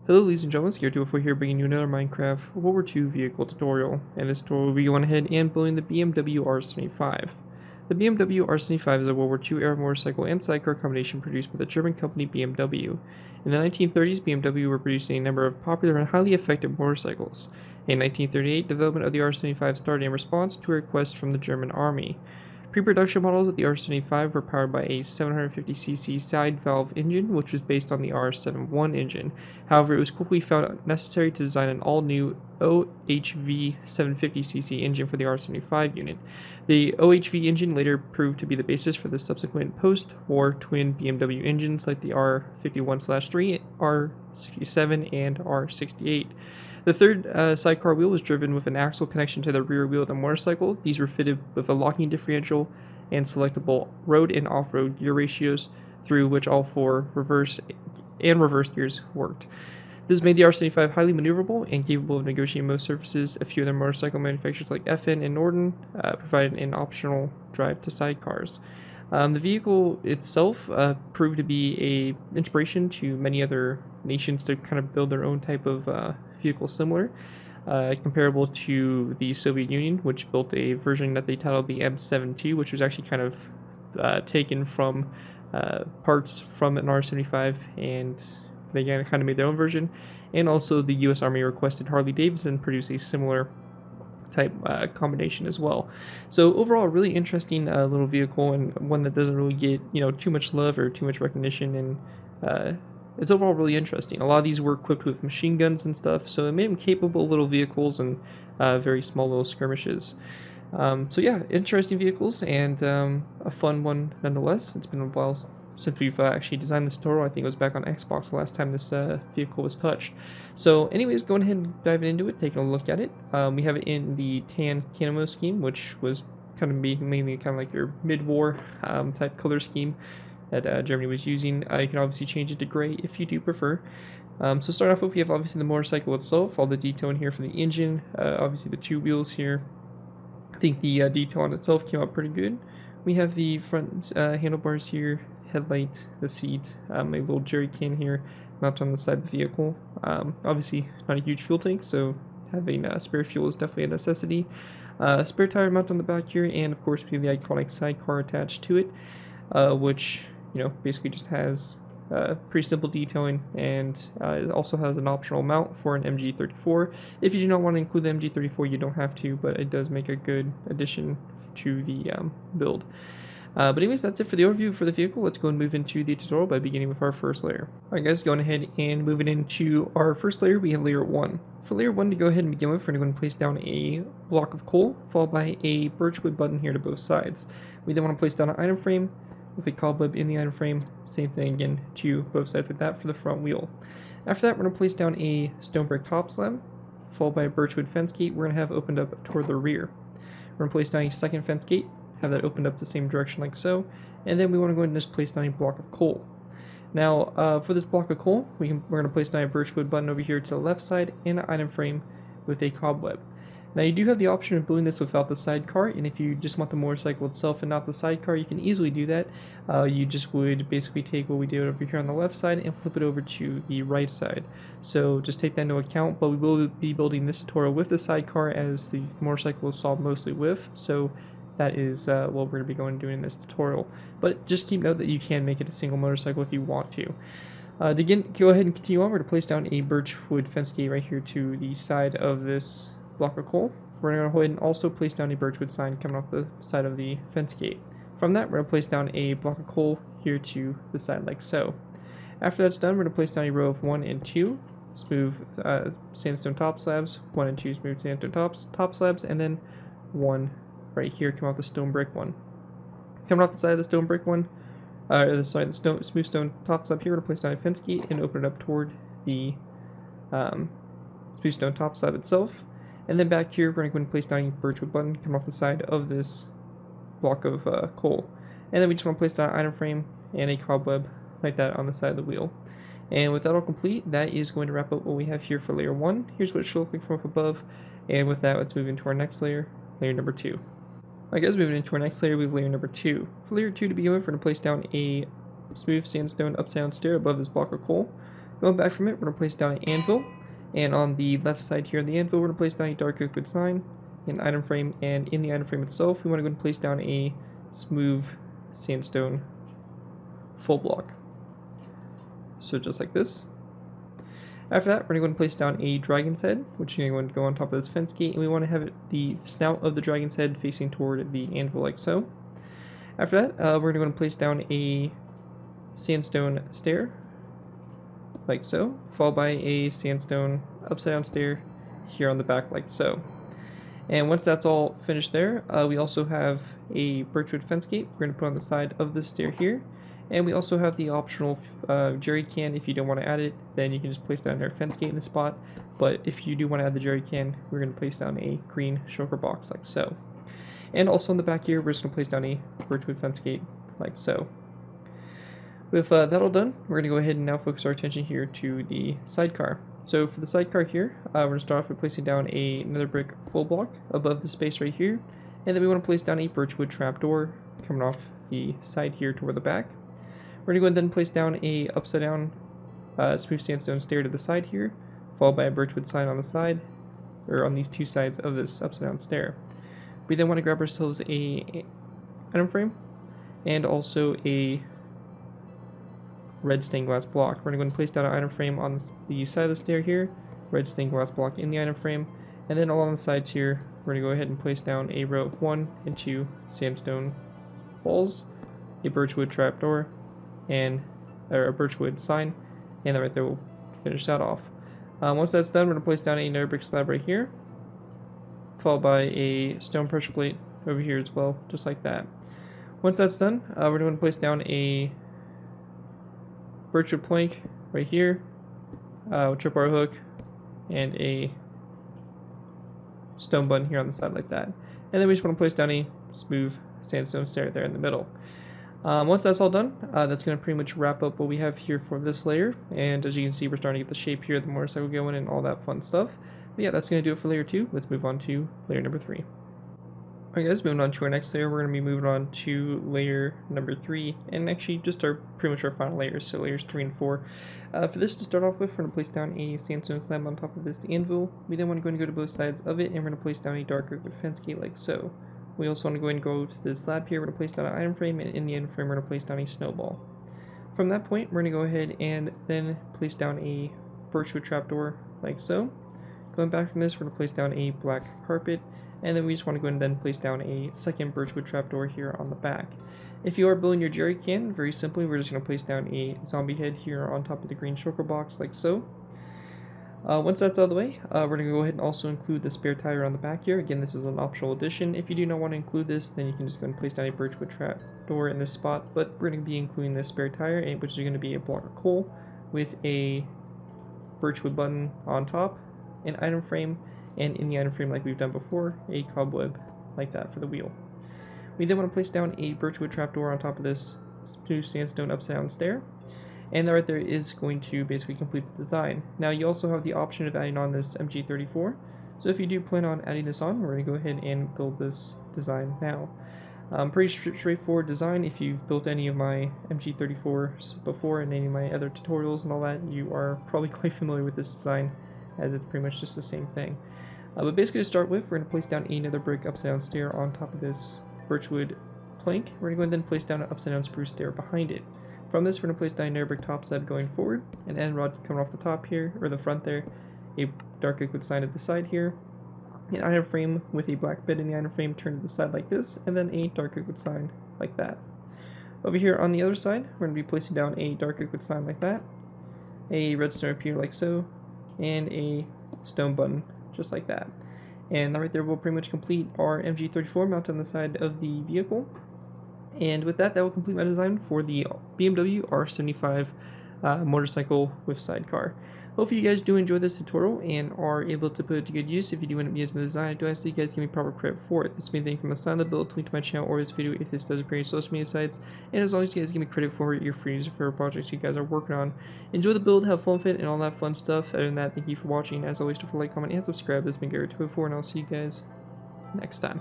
Hello ladies and gentlemen, ZPro here bringing you another Minecraft World War II vehicle tutorial. In this tutorial we'll be going ahead and building the BMW R75. The BMW R75 is a World War II era motorcycle and sidecar combination produced by the German company BMW. In the 1930s, BMW were producing a number of popular and highly effective motorcycles. In 1938, development of the R75 started in response to a request from the German army. Pre-production models of the R75 were powered by a 750cc side valve engine, which was based on the R71 engine. However, it was quickly found necessary to design an all-new OHV 750cc engine for the R75 unit. The OHV engine later proved to be the basis for the subsequent post-war twin BMW engines like the R51/3, R67, and R68. The third sidecar wheel was driven with an axle connection to the rear wheel of the motorcycle. These were fitted with a locking differential and selectable road and off-road gear ratios, through which all four reverse gears worked. This made the R75 highly maneuverable and capable of negotiating most surfaces. A few other motorcycle manufacturers like FN and Norden provided an optional drive to sidecars. The vehicle itself proved to be an inspiration to many other nations to kind of build their own type of vehicle similar, comparable to the Soviet Union, which built a version that they titled the M72, which was actually kind of taken from parts from an R75, and they kind of made their own version. And also the U.S. Army requested Harley-Davidson produce a similar type combination as well. So overall, a really interesting little vehicle, and one that doesn't really get too much love or too much recognition, and it's overall really interesting. A lot of these were equipped with machine guns and stuff, so it made them capable little vehicles and very small little skirmishes. So yeah, interesting vehicles, and a fun one nonetheless. It's been a while since we've actually designed this tutorial. I think it was back on Xbox the last time this vehicle was touched. So anyways, going ahead and diving into it, taking a look at it. We have it in the tan camo scheme, which was kind of mainly kind of like your mid-war type color scheme that Germany was using. You can obviously change it to gray if you do prefer. So starting off with, we have obviously the motorcycle itself, all the detail in here for the engine, obviously the two wheels here. I think the detail on itself came out pretty good. We have the front handlebars here, headlight, the seat, a little jerry can here mounted on the side of the vehicle. Obviously not a huge fuel tank, so having spare fuel is definitely a necessity. Spare tire mounted on the back here, and of course we have the iconic sidecar attached to it, which basically just has pretty simple detailing, and it also has an optional mount for an MG34. If you do not want to include the MG34, you don't have to, but it does make a good addition to the build. But anyways, that's it for the overview for the vehicle. Let's go and move into the tutorial by beginning with our first layer. Alright guys, going ahead and moving into our first layer, we have layer 1. For layer 1 to go ahead and begin with, we're going to place down a block of coal, followed by a birchwood button here to both sides. We then want to place down an item frame with a cobweb in the item frame. Same thing again to both sides like that for the front wheel. After that, we're going to place down a stone brick top slab, followed by a birchwood fence gate we're going to have opened up toward the rear. We're going to place down a second fence gate, have that opened up the same direction like so, and then we want to go ahead and just place down a block of coal. Now, for this block of coal, we're going to place down a birchwood button over here to the left side and an item frame with a cobweb. Now, you do have the option of building this without the sidecar, and if you just want the motorcycle itself and not the sidecar, you can easily do that. You just would basically take what we did over here on the left side and flip it over to the right side. So just take that into account, but we will be building this tutorial with the sidecar as the motorcycle is solved mostly with, so that is what we're going to be going to do in this tutorial. But just keep note that you can make it a single motorcycle if you want to. To go ahead and continue on, we're going to place down a birchwood fence gate right here to the side of this block of coal. We're going to go ahead and also place down a birchwood sign coming off the side of the fence gate. From that, we're going to place down a block of coal here to the side like so. After that's done, we're going to place down a row of 1 and 2 smooth sandstone top slabs, 1 and 2 smooth sandstone top slabs, and then 1 right here come off the stone brick one. Coming off the side of the stone brick one, the side of the smooth stone top slab here, we're going to place down a fence gate and open it up toward the smooth stone top slab itself. And then back here, we're going to go and place down a birchwood button coming off the side of this block of coal. And then we just want to place down an item frame and a cobweb like that on the side of the wheel. And with that all complete, that is going to wrap up what we have here for layer 1. Here's what it should look like from up above. And with that, let's move into our next layer, layer number 2. Alright guys, moving into our next layer, we have layer number 2. For layer 2 to begin with, we're going to place down a smooth sandstone upside down stair above this block of coal. Going back from it, we're going to place down an anvil, and on the left side here on the anvil, we're going to place down a dark oak wood sign, an item frame, and in the item frame itself, we want to go and place down a smooth sandstone full block. So just like this. After that, we're going to go and place down a dragon's head, which is going to go on top of this fence gate, and we want to have the snout of the dragon's head facing toward the anvil like so. After that, we're going to go and place down a sandstone stair, like so, followed by a sandstone upside down stair here on the back like so. And once that's all finished there, we also have a birchwood fence gate we're going to put on the side of this stair here. And we also have the optional jerry can. If you don't want to add it, then you can just place down our fence gate in the spot. But if you do want to add the jerry can, we're going to place down a green shulker box like so. And also in the back here, we're just going to place down a birchwood fence gate like so. With that all done, we're going to go ahead and now focus our attention here to the sidecar. So for the sidecar here, we're going to start off with placing down another brick full block above the space right here. And then we want to place down a birchwood trapdoor coming off the side here toward the back. We're going to go ahead and then place down a upside down smooth sandstone stair to the side here, followed by a birchwood sign on the side, or on these two sides of this upside down stair. We then want to grab ourselves a item frame and also a red stained glass block. We're going to go ahead and place down an item frame on the side of the stair here, red stained glass block in the item frame, and then along the sides here, we're going to go ahead and place down a row of 1 and 2 sandstone walls, a birchwood trapdoor, and a birchwood sign, and then right there we'll finish that off. Once that's done, we're going to place down another brick slab right here, followed by a stone pressure plate over here as well, just like that. Once that's done, we're going to place down a birchwood plank right here, tripwire hook, and a stone button here on the side like that. And then we just want to place down a smooth sandstone stair there in the middle. Once that's all done, that's going to pretty much wrap up what we have here for this layer. And as you can see, we're starting to get the shape here of the motorcycle going and all that fun stuff. But yeah, that's going to do it for layer 2. Let's move on to layer number 3. Alright guys, moving on to our next layer, we're going to be moving on to layer number 3, and actually just pretty much our final layers, so layers 3 and 4. For this to start off with, we're going to place down a sandstone slab on top of this anvil. We then want to go and go to both sides of it, and we're going to place down a dark oak fence gate like so. We also want to go ahead and go to this slab here, we're going to place down an item frame, and in the item frame we're going to place down a snowball. From that point, we're going to go ahead and then place down a birchwood trapdoor like so. Going back from this, we're going to place down a black carpet, and then we just want to go ahead and then place down a second birchwood trapdoor here on the back. If you are building your jerry can, very simply, we're just going to place down a zombie head here on top of the green shulker box like so. Once that's out of the way, we're going to go ahead and also include the spare tire on the back here. Again, this is an optional addition. If you do not want to include this, then you can just go and place down a birchwood trapdoor in this spot, but we're going to be including this spare tire, which is going to be a block of coal with a birchwood button on top, an item frame, and in the item frame, like we've done before, a cobweb like that for the wheel. We then want to place down a birchwood trapdoor on top of this smooth sandstone upside down stair, and that right there is going to basically complete the design. Now you also have the option of adding on this MG34, so if you do plan on adding this on, we're going to go ahead and build this design now. Pretty straightforward design. If you've built any of my MG34s before and any of my other tutorials and all that, you are probably quite familiar with this design, as it's pretty much just the same thing. But basically to start with, we're going to place down another brick upside down stair on top of this birchwood plank. We're going to go ahead and then place down an upside down spruce stair behind it. From this, we're going to place down another brick top side going forward, an end rod coming off the top here, or the front there, a dark oak wood sign at the side here, an item frame with a black bed in the item frame turned to the side like this, and then a dark oak wood sign like that. Over here on the other side, we're going to be placing down a dark oak wood sign like that, a redstone up here like so, and a stone button just like that. And that right there will pretty much complete our MG34 mounted on the side of the vehicle. And with that will complete my design for the BMW R75 motorcycle with sidecar. Hopefully you guys do enjoy this tutorial and are able to put it to good use. If you do end up using the design, I do ask that you guys give me proper credit for it. This may be anything from the side of the build, link to my channel, or this video if this does appear on social media sites. And as always, you guys give me credit for your free user for projects you guys are working on. Enjoy the build, have fun with it, and all that fun stuff. Other than that, thank you for watching. As always, don't forget to like, comment, and subscribe. This has been Garrett 204, and I'll see you guys next time.